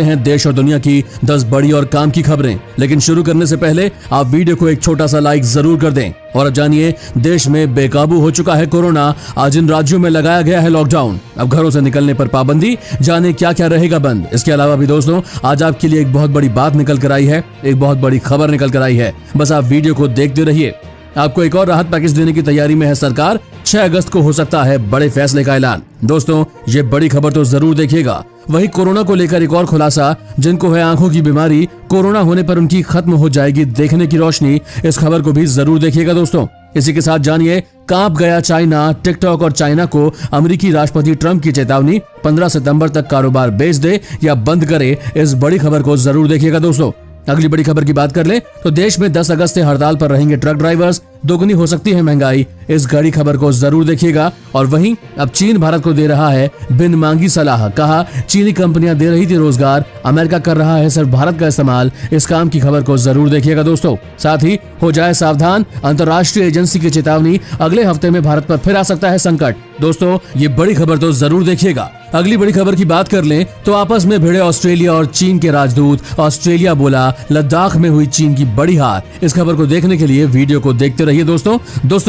हैं देश और दुनिया की 10 बड़ी और काम की खबरें। लेकिन शुरू करने से पहले आप वीडियो को एक छोटा सा लाइक जरूर कर दें। और अब जानिए, देश में बेकाबू हो चुका है कोरोना। आज इन राज्यों में लगाया गया है लॉकडाउन। अब घरों से निकलने पर पाबंदी, जाने क्या क्या रहेगा बंद। इसके अलावा भी दोस्तों, आज आपके लिए एक बहुत बड़ी बात निकल कर आई है, एक बहुत बड़ी खबर निकल कर आई है। बस आप वीडियो को देखते रहिए। आपको एक और राहत पैकेज देने की तैयारी में है सरकार। 6 अगस्त को हो सकता है बड़े फैसले का ऐलान। दोस्तों, ये बड़ी खबर तो जरूर देखिएगा। वही कोरोना को लेकर एक और खुलासा, जिनको है आंखों की बीमारी, कोरोना होने पर उनकी खत्म हो जाएगी देखने की रोशनी। इस खबर को भी जरूर देखिएगा दोस्तों। इसी के साथ जानिए, कांप गया चाइना। टिकटॉक और चाइना को अमेरिकी राष्ट्रपति ट्रंप की चेतावनी, 15 सितंबर तक कारोबार बेच दे या बंद करे। इस बड़ी खबर को जरूर देखिएगा दोस्तों। अगली बड़ी खबर की बात कर ले तो देश में 10 अगस्त से हड़ताल पर रहेंगे ट्रक ड्राइवर्स। दोगुनी हो सकती है महंगाई। इस बड़ी खबर को जरूर देखिएगा। और वहीं अब चीन भारत को दे रहा है बिन मांगी सलाह। कहा, चीनी कंपनियां दे रही थी रोजगार, अमेरिका कर रहा है सिर्फ भारत का इस्तेमाल। इस काम की खबर को जरूर देखिएगा दोस्तों। साथ ही हो जाए सावधान, अंतर्राष्ट्रीय एजेंसी की चेतावनी, अगले हफ्ते में भारत पर फिर आ सकता है संकट। दोस्तों, ये बड़ी खबर तो जरूर देखिएगा। अगली बड़ी खबर की बात कर लें तो आपस में भिड़े ऑस्ट्रेलिया और चीन के राजदूत। ऑस्ट्रेलिया बोला, लद्दाख में हुई चीन की बड़ी हार। इस खबर को देखने के लिए वीडियो को देखते रहिए दोस्तों।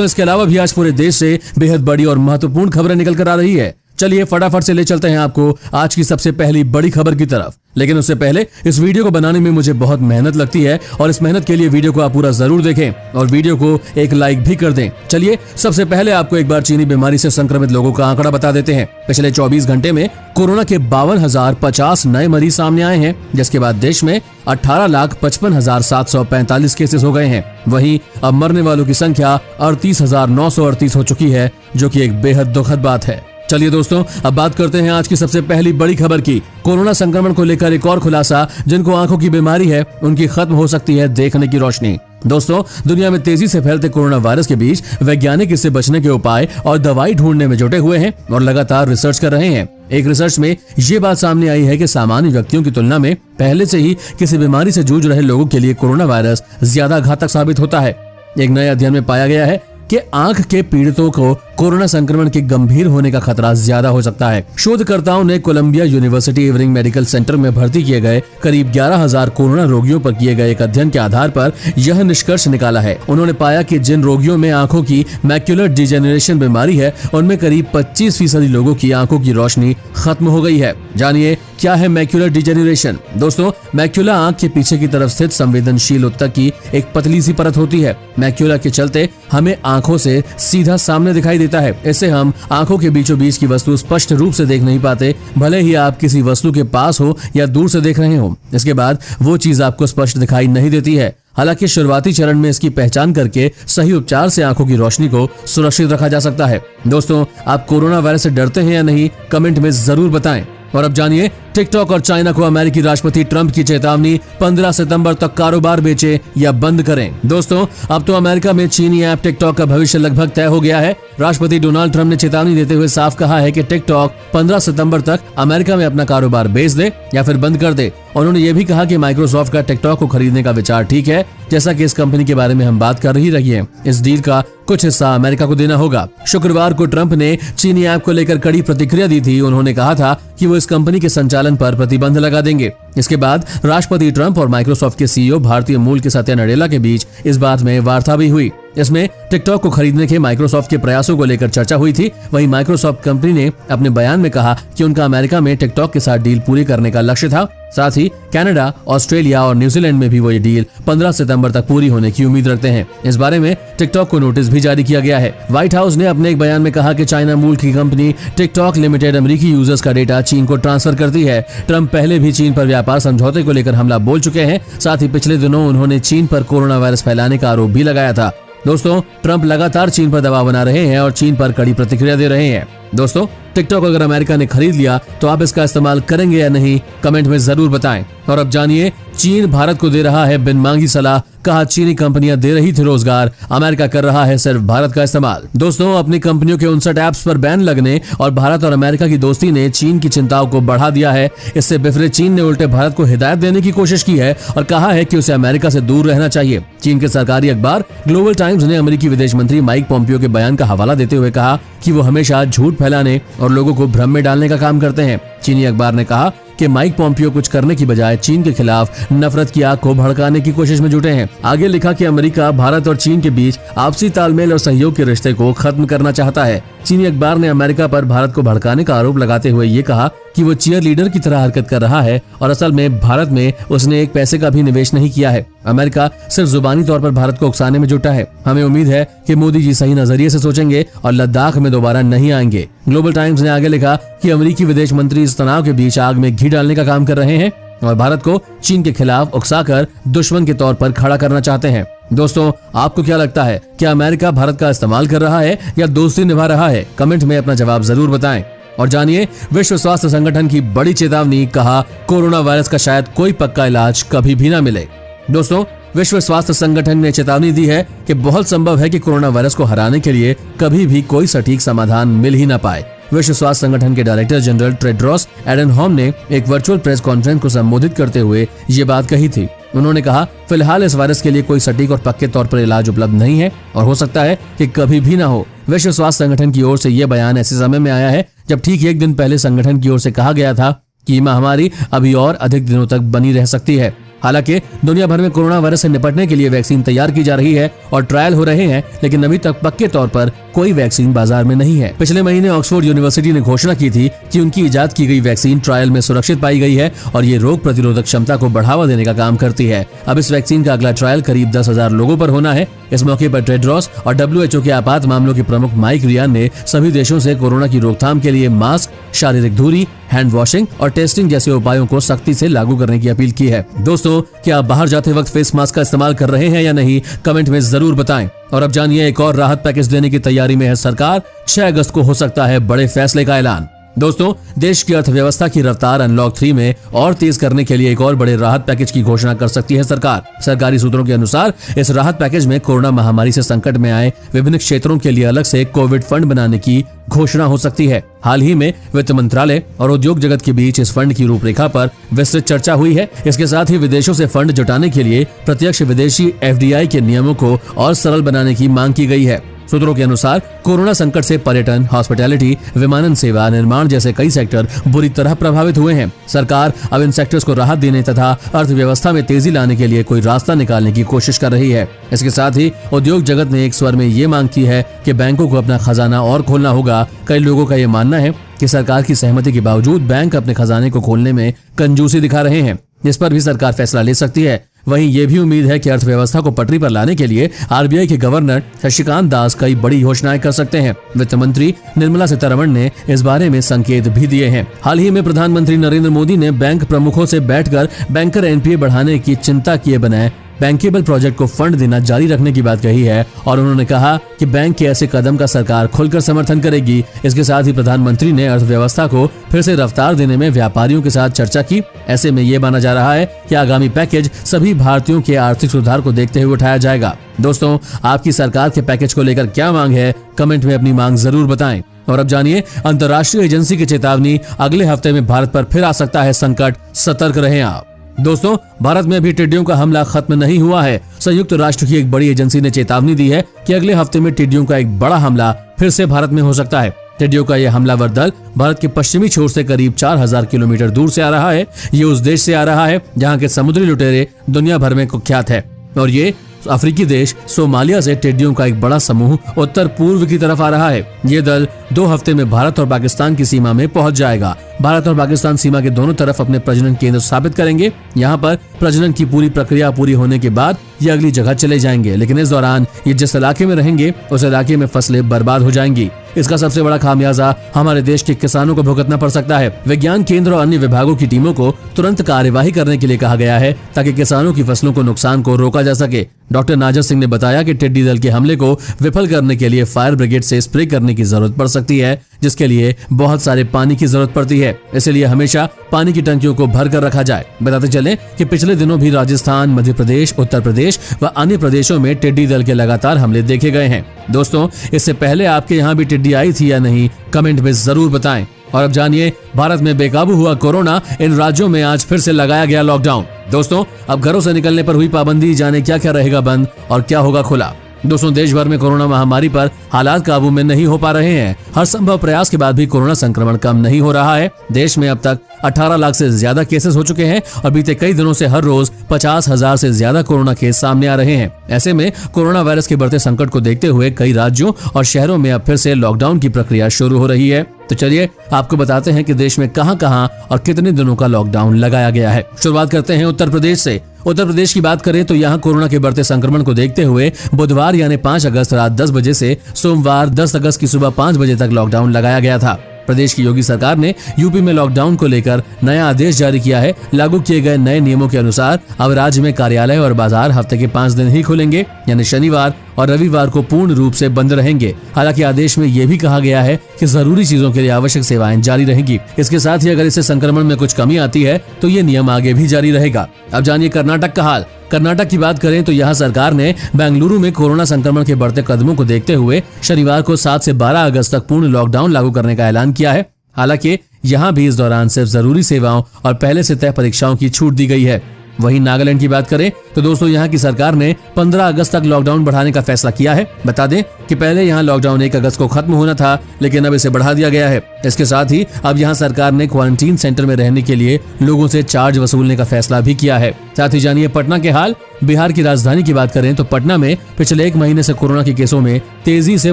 इसके अलावा भी आज पूरे देश से बेहद बड़ी और महत्वपूर्ण खबरें निकल कर आ रही है। चलिए फटाफट से ले चलते हैं आपको आज की सबसे पहली बड़ी खबर की तरफ। लेकिन उससे पहले इस वीडियो को बनाने में मुझे बहुत मेहनत लगती है और इस मेहनत के लिए वीडियो को आप पूरा जरूर देखें और वीडियो को एक लाइक भी कर दें। चलिए सबसे पहले आपको एक बार चीनी बीमारी से संक्रमित लोगों का आंकड़ा बता देते हैं। पिछले 24 घंटे में कोरोना के 52,050 नए मरीज सामने आए हैं, जिसके बाद देश में 18,55,745 केसेस हो गए हैं। वहीं अब मरने वालों की संख्या 38,938 हो चुकी है, जो कि एक बेहद दुखद बात है। चलिए दोस्तों, अब बात करते हैं आज की सबसे पहली बड़ी खबर की। कोरोना संक्रमण को लेकर एक और खुलासा, जिनको आंखों की बीमारी है उनकी खत्म हो सकती है देखने की रोशनी। दोस्तों, दुनिया में तेजी से फैलते कोरोना वायरस के बीच वैज्ञानिक इससे बचने के उपाय और दवाई ढूंढने में जुटे हुए हैं और लगातार रिसर्च कर रहे हैं। एक रिसर्च में ये बात सामने आई है कि सामान्य व्यक्तियों की तुलना में पहले से ही किसी बीमारी से जूझ रहे लोगों के लिए कोरोना वायरस ज्यादा घातक साबित होता है। एक नए अध्ययन में पाया गया है कि आंख के पीड़ितों को कोरोना संक्रमण के गंभीर होने का खतरा ज्यादा हो सकता है। शोधकर्ताओं ने कोलंबिया यूनिवर्सिटी इवरिंग मेडिकल सेंटर में भर्ती किए गए करीब 11,000 कोरोना रोगियों पर किए गए एक अध्ययन के आधार पर यह निष्कर्ष निकाला है। उन्होंने पाया कि जिन रोगियों में आंखों की मैक्युलर डिजेनरेशन बीमारी है, उनमें करीब 25% लोगों की आंखों की रोशनी खत्म हो गई है। जानिए क्या है मैक्युलर डिजेनरेशन। दोस्तों, मैक्युला आंख के पीछे की तरफ स्थित संवेदनशील उत्तक की एक पतली सी परत होती है। मैक्युला के चलते हमें आंखों से सीधा सामने दिखाई देता है। इससे हम आंखों के बीचों बीच की वस्तु स्पष्ट रूप से देख नहीं पाते, भले ही आप किसी वस्तु के पास हो या दूर से देख रहे हो। इसके बाद वो चीज आपको स्पष्ट दिखाई नहीं देती है। हालांकि शुरुआती चरण में इसकी पहचान करके सही उपचार से आंखों की रोशनी को सुरक्षित रखा जा सकता है। दोस्तों, आप कोरोना वायरस से डरते हैं या नहीं, कमेंट में जरूर बताएं। और अब जानिए, टिकटॉक और चाइना को अमेरिकी राष्ट्रपति ट्रंप की चेतावनी, 15 सितंबर तक कारोबार बेचे या बंद करें। दोस्तों, अब तो अमेरिका में चीनी ऐप टिकटॉक का भविष्य लगभग तय हो गया है। राष्ट्रपति डोनाल्ड ट्रंप ने चेतावनी देते हुए साफ कहा है कि टिकटॉक 15 सितंबर तक अमेरिका में अपना कारोबार बेच दे या फिर बंद कर दे। उन्होंने ये भी कहा कि माइक्रोसॉफ्ट का टिकटॉक को खरीदने का विचार ठीक है, जैसा कि इस कंपनी के बारे में हम बात कर ही रही है। इस डील का कुछ हिस्सा अमेरिका को देना होगा। शुक्रवार को ट्रंप ने चीनी ऐप को लेकर कड़ी प्रतिक्रिया दी थी। उन्होंने कहा था कि वो इस कंपनी के संचालन पर प्रतिबंध लगा देंगे। इसके बाद राष्ट्रपति ट्रंप और माइक्रोसॉफ्ट के सीईओ भारतीय मूल के सत्या नडेला के बीच इस बात में वार्ता भी हुई। इसमें टिकटॉक को खरीदने के माइक्रोसॉफ्ट के प्रयासों को लेकर चर्चा हुई थी। वहीं माइक्रोसॉफ्ट कंपनी ने अपने बयान में कहा कि उनका अमेरिका में टिकटॉक के साथ डील पूरी करने का लक्ष्य था। साथ ही कनाडा, ऑस्ट्रेलिया और न्यूजीलैंड में भी वो ये डील 15 सितंबर तक पूरी होने की उम्मीद रखते हैं। इस बारे में टिकटॉक को नोटिस भी जारी किया गया है। व्हाइट हाउस ने अपने एक बयान में कहा कि चाइना मूल की कंपनी टिकटॉक लिमिटेड अमेरिकी यूजर्स का डेटा चीन को ट्रांसफर करती है। ट्रंप पहले भी चीन पर व्यापार समझौते को लेकर हमला बोल चुके हैं। साथ ही पिछले दिनों उन्होंने चीन पर कोरोना वायरस फैलाने का आरोप भी लगाया था। दोस्तों, ट्रंप लगातार चीन पर दबाव बना रहे हैं और चीन पर कड़ी प्रतिक्रिया दे रहे हैं। दोस्तों, टिकटॉक अगर अमेरिका ने खरीद लिया तो आप इसका इस्तेमाल करेंगे या नहीं, कमेंट में जरूर बताएं। और अब जानिए, चीन भारत को दे रहा है बिन मांगी सलाह। कहा, चीनी कंपनियां दे रही थी रोजगार, अमेरिका कर रहा है सिर्फ भारत का इस्तेमाल। दोस्तों, अपनी कंपनियों के 59 ऐप्स पर बैन लगने और भारत और अमेरिका की दोस्ती ने चीन की चिंताओं को बढ़ा दिया है। इससे बिफरे चीन ने उल्टे भारत को हिदायत देने की कोशिश की है और कहा है कि उसे अमेरिका से दूर रहना चाहिए। चीन के सरकारी अखबार ग्लोबल टाइम्स ने अमेरिकी विदेश मंत्री माइक पोम्पियो के बयान का हवाला देते हुए कहा कि वो हमेशा झूठ फैलाने और लोगों को भ्रम में डालने का काम करते हैं। चीनी अखबार ने कहा कि माइक पोम्पियो कुछ करने की बजाय चीन के खिलाफ नफरत की आग को भड़काने की कोशिश में जुटे हैं। आगे लिखा कि अमेरिका भारत और चीन के बीच आपसी तालमेल और सहयोग के रिश्ते को खत्म करना चाहता है। चीनी अखबार ने अमेरिका पर भारत को भड़काने का आरोप लगाते हुए ये कहा कि वो चीयर लीडर की तरह हरकत कर रहा है और असल में भारत में उसने एक पैसे का भी निवेश नहीं किया है। अमेरिका सिर्फ जुबानी तौर पर भारत को उकसाने में जुटा है। हमें उम्मीद है कि मोदी जी सही नजरिए से सोचेंगे और लद्दाख में दोबारा नहीं आएंगे। ग्लोबल टाइम्स ने आगे लिखा कि अमेरिकी विदेश मंत्री इस तनाव के बीच आग में घी डालने का काम कर रहे हैं और भारत को चीन के खिलाफ उकसाकर दुश्मन के तौर पर खड़ा करना चाहते हैं। दोस्तों, आपको क्या लगता है, क्या अमेरिका भारत का इस्तेमाल कर रहा है या दोस्ती निभा रहा है? कमेंट में अपना जवाब जरूर बताएं। और जानिए विश्व स्वास्थ्य संगठन की बड़ी चेतावनी, कहा कोरोना वायरस का शायद कोई पक्का इलाज कभी भी ना मिले। दोस्तों, विश्व स्वास्थ्य संगठन ने चेतावनी दी है कि बहुत संभव है कि कोरोना वायरस को हराने के लिए कभी भी कोई सटीक समाधान मिल ही ना पाए। विश्व स्वास्थ्य संगठन के डायरेक्टर जनरल टेड्रोस एडनॉम ने एक वर्चुअल प्रेस कॉन्फ्रेंस को संबोधित करते हुए ये बात कही थी। उन्होंने कहा, फिलहाल इस वायरस के लिए कोई सटीक और पक्के तौर पर इलाज उपलब्ध नहीं है और हो सकता है कि कभी भी ना हो। विश्व स्वास्थ्य संगठन की ओर से यह बयान ऐसे समय में आया है जब ठीक एक दिन पहले संगठन की ओर से कहा गया था कि महामारी अभी और अधिक दिनों तक बनी रह सकती है। हालांकि दुनिया भर में कोरोना वायरस से निपटने के लिए वैक्सीन तैयार की जा रही है और ट्रायल हो रहे हैं, लेकिन अभी तक पक्के तौर पर कोई वैक्सीन बाजार में नहीं है। पिछले महीने ऑक्सफोर्ड यूनिवर्सिटी ने घोषणा की थी कि उनकी इजाद की गई वैक्सीन ट्रायल में सुरक्षित पाई गई है और ये रोग प्रतिरोधक क्षमता को बढ़ावा देने का काम करती है। अब इस वैक्सीन का अगला ट्रायल करीब 10,000 लोगों पर होना है। इस मौके पर टेड्रोस और WHO के आपात मामलों के प्रमुख माइक रियान ने सभी देशों से कोरोना की रोकथाम के लिए मास्क, शारीरिक दूरी, हैंड वॉशिंग और टेस्टिंग जैसे उपायों को सख्ती से लागू करने की अपील की है। दोस्तों, क्या आप बाहर जाते वक्त फेस मास्क का इस्तेमाल कर रहे हैं या नहीं? कमेंट में जरूर बताएं। और अब जानिए, एक और राहत पैकेज देने की तैयारी में है सरकार। 6 अगस्त को हो सकता है बड़े फैसले का ऐलान। दोस्तों, देश की अर्थव्यवस्था की रफ्तार अनलॉक 3 में और तेज करने के लिए एक और बड़े राहत पैकेज की घोषणा कर सकती है सरकार। सरकारी सूत्रों के अनुसार इस राहत पैकेज में कोरोना महामारी से संकट में आए विभिन्न क्षेत्रों के लिए अलग से कोविड फंड बनाने की घोषणा हो सकती है। हाल ही में वित्त मंत्रालय और उद्योग जगत के बीच इस फंड की रूपरेखा पर विस्तृत चर्चा हुई है। इसके साथ ही विदेशों से फंड जुटाने के लिए प्रत्यक्ष विदेशी FDI के नियमों को और सरल बनाने की मांग की गई है। सूत्रों के अनुसार कोरोना संकट से पर्यटन, हॉस्पिटैलिटी, विमानन सेवा, निर्माण जैसे कई सेक्टर बुरी तरह प्रभावित हुए हैं। सरकार अब इन सेक्टर्स को राहत देने तथा अर्थव्यवस्था में तेजी लाने के लिए कोई रास्ता निकालने की कोशिश कर रही है। इसके साथ ही उद्योग जगत ने एक स्वर में ये मांग की है कि बैंकों को अपना खजाना और खोलना होगा। कई लोगों का ये मानना है कि सरकार की सहमति के बावजूद बैंक अपने खजाने को खोलने में कंजूसी दिखा रहे हैं। इस पर भी सरकार फैसला ले सकती है। वहीं ये भी उम्मीद है कि अर्थव्यवस्था को पटरी पर लाने के लिए RBI के गवर्नर शक्तिकांत दास कई बड़ी घोषणाएं कर सकते हैं। वित्त मंत्री निर्मला सीतारमण ने इस बारे में संकेत भी दिए हैं। हाल ही में प्रधानमंत्री नरेंद्र मोदी ने बैंक प्रमुखों से बैठकर बैंकर NPA बढ़ाने की चिंता किए बिना बैंकेबल प्रोजेक्ट को फंड देना जारी रखने की बात कही है और उन्होंने कहा कि बैंक के ऐसे कदम का सरकार खुलकर समर्थन करेगी। इसके साथ ही प्रधानमंत्री ने अर्थव्यवस्था को फिर से रफ्तार देने में व्यापारियों के साथ चर्चा की। ऐसे में ये माना जा रहा है कि आगामी पैकेज सभी भारतीयों के आर्थिक सुधार को देखते हुए उठाया जाएगा। दोस्तों, आपकी सरकार के पैकेज को लेकर क्या मांग है? कमेंट में अपनी मांग जरूर बताएं। और अब जानिए, अंतर्राष्ट्रीय एजेंसी की चेतावनी, अगले हफ्ते में भारत पर फिर आ सकता है संकट, सतर्क रहें आप। दोस्तों, भारत में भी टिड्डियों का हमला खत्म नहीं हुआ है। संयुक्त राष्ट्र की एक बड़ी एजेंसी ने चेतावनी दी है कि अगले हफ्ते में टिड्डियों का एक बड़ा हमला फिर से भारत में हो सकता है। टिड्डियों का यह हमलावर दल भारत के पश्चिमी छोर से करीब 4000 किलोमीटर दूर से आ रहा है। ये उस देश से आ रहा है जहाँ के समुद्री लुटेरे दुनिया भर में कुख्यात है और ये अफ्रीकी देश सोमालिया से टिड्डियों का एक बड़ा समूह उत्तर पूर्व की तरफ आ रहा है। ये दल 2 हफ्ते में भारत और पाकिस्तान की सीमा में पहुंच जाएगा। भारत और पाकिस्तान सीमा के दोनों तरफ अपने प्रजनन केंद्र स्थापित करेंगे। यहाँ पर प्रजनन की पूरी प्रक्रिया पूरी होने के बाद ये अगली जगह चले जाएंगे, लेकिन इस दौरान ये जिस इलाके में रहेंगे उस इलाके में फसलें बर्बाद हो जाएंगी। इसका सबसे बड़ा खामियाजा हमारे देश के किसानों को भुगतना पड़ सकता है। विज्ञान केंद्र और अन्य विभागों की टीमों को तुरंत कार्यवाही करने के लिए कहा गया है ताकि किसानों की फसलों को नुकसान को रोका जा सके। डॉक्टर नाजर सिंह ने बताया कि टिड्डी दल के हमले को विफल करने के लिए फायर ब्रिगेड से स्प्रे करने की जरूरत पड़ सकती है, जिसके लिए बहुत सारे पानी की जरूरत पड़ती है। इसलिए हमेशा पानी की टंकियों को भर कर रखा जाए। बताते चलें कि पिछले दिनों भी राजस्थान, मध्य प्रदेश, उत्तर प्रदेश व अन्य प्रदेशों में टिड्डी दल के लगातार हमले देखे गए हैं। दोस्तों, इससे पहले आपके यहाँ भी टिड्डी आई थी या नहीं? कमेंट में जरूर बताएं। और अब जानिए, भारत में बेकाबू हुआ कोरोना, इन राज्यों में आज फिर से लगाया गया लॉकडाउन। दोस्तों, अब घरों से निकलने पर हुई पाबंदी, जाने क्या क्या रहेगा बंद और क्या होगा खुला। दोस्तों, देश भर में कोरोना महामारी पर हालात काबू में नहीं हो पा रहे हैं। हर संभव प्रयास के बाद भी कोरोना संक्रमण कम नहीं हो रहा है। देश में अब तक 18 लाख से ज्यादा केसेस हो चुके हैं और बीते कई दिनों से हर रोज 50,000 से ज्यादा कोरोना केस सामने आ रहे हैं। ऐसे में कोरोना वायरस के बढ़ते संकट को देखते हुए कई राज्यों और शहरों में अब फिर से लॉकडाउन की प्रक्रिया शुरू हो रही है। तो चलिए आपको बताते हैं कि देश में कहां-कहां और कितने दिनों का लॉकडाउन लगाया गया है। शुरुआत करते हैं उत्तर प्रदेश से। उत्तर प्रदेश की बात करें तो यहाँ कोरोना के बढ़ते संक्रमण को देखते हुए बुधवार यानी 5 अगस्त रात 10 बजे से सोमवार 10 अगस्त की सुबह 5 बजे तक लॉकडाउन लगाया गया था। प्रदेश की योगी सरकार ने यूपी में लॉकडाउन को लेकर नया आदेश जारी किया है। लागू किए गए नए नियमों के अनुसार अब राज्य में कार्यालय और बाजार हफ्ते के 5 दिन ही खुलेंगे, यानी शनिवार और रविवार को पूर्ण रूप से बंद रहेंगे। हालांकि आदेश में यह भी कहा गया है कि जरूरी चीजों के लिए आवश्यक सेवाएं जारी रहेंगी। इसके साथ ही अगर इससे संक्रमण में कुछ कमी आती है तो ये नियम आगे भी जारी रहेगा। अब जानिए कर्नाटक का हाल। कर्नाटक की बात करें तो यहाँ सरकार ने बेंगलुरु में कोरोना संक्रमण के बढ़ते कदमों को देखते हुए शनिवार को 7 से 12 अगस्त तक पूर्ण लॉकडाउन लागू करने का ऐलान किया है। हालांकि यहाँ भी इस दौरान सिर्फ जरूरी सेवाओं और पहले से तय परीक्षाओं की छूट दी गई है। वहीं नागालैंड की बात करें तो दोस्तों, यहाँ की सरकार ने 15 अगस्त तक लॉकडाउन बढ़ाने का फैसला किया है। बता दें कि पहले यहाँ लॉकडाउन 1 अगस्त को खत्म होना था, लेकिन अब इसे बढ़ा दिया गया है। इसके साथ ही अब यहाँ सरकार ने क्वारंटीन सेंटर में रहने के लिए लोगों से चार्ज वसूलने का फैसला भी किया है। साथ ही जानिए पटना के हाल। बिहार की राजधानी की बात करें तो पटना में पिछले 1 महीने से कोरोना के केसों में तेजी से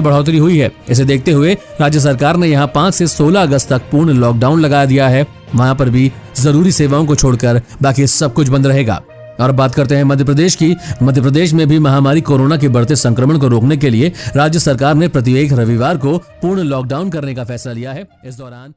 बढ़ोतरी हुई है। इसे देखते हुए राज्य सरकार ने यहाँ 5 से 16 अगस्त तक पूर्ण लॉकडाउन लगा दिया है। वहाँ पर भी जरूरी सेवाओं को छोड़कर बाकी सब कुछ बंद रहेगा। और बात करते हैं मध्य प्रदेश की। मध्य प्रदेश में भी महामारी कोरोना के बढ़ते संक्रमण को रोकने के लिए राज्य सरकार ने प्रत्येक रविवार को पूर्ण लॉकडाउन करने का फैसला लिया है। इस दौरान